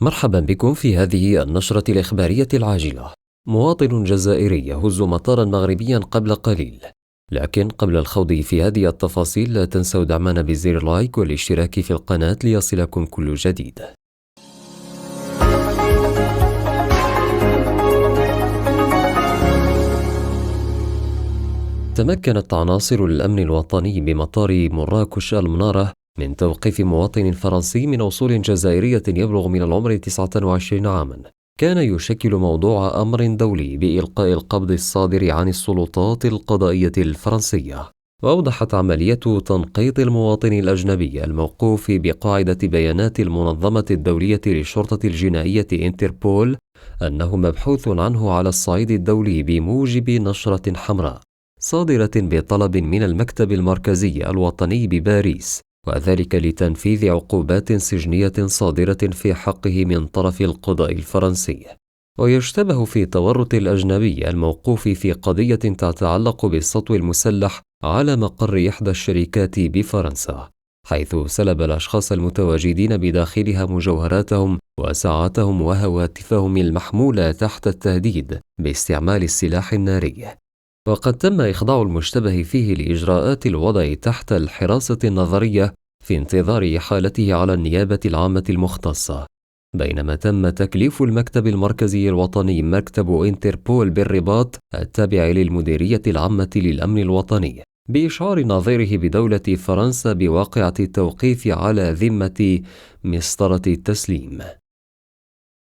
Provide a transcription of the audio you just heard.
مرحبا بكم في هذه النشرة الإخبارية العاجلة. مواطن جزائري يهز مطارا مغربيا قبل قليل. لكن قبل الخوض في هذه التفاصيل لا تنسوا دعمنا بزر لايك والاشتراك في القناة ليصلكم كل جديد. تمكنت عناصر الأمن الوطني بمطار مراكش المنارة من توقيف مواطن فرنسي من أصول جزائرية يبلغ من العمر 29 عاما. كان يشكل موضوع أمر دولي بإلقاء القبض الصادر عن السلطات القضائية الفرنسية. وأوضحت عملية تنقيط المواطن الأجنبي الموقوف بقاعدة بيانات المنظمة الدولية للشرطة الجنائية انتربول أنه مبحوث عنه على الصعيد الدولي بموجب نشرة حمراء صادرة بطلب من المكتب المركزي الوطني بباريس، وذلك لتنفيذ عقوبات سجنية صادرة في حقه من طرف القضاء الفرنسي. ويشتبه في تورط الأجنبي الموقوف في قضية تتعلق بالسطو المسلح على مقر إحدى الشركات بفرنسا، حيث سلب الأشخاص المتواجدين بداخلها مجوهراتهم وساعاتهم وهواتفهم المحمولة تحت التهديد باستعمال السلاح الناري. وقد تم إخضاع المشتبه فيه لإجراءات الوضع تحت الحراسة النظرية في انتظار إحالته على النيابة العامة المختصة، بينما تم تكليف المكتب المركزي الوطني مكتب انتربول بالرباط التابع للمديرية العامة للأمن الوطني بإشعار ناظره بدولة فرنسا بواقعة التوقيف على ذمة مسطرة التسليم.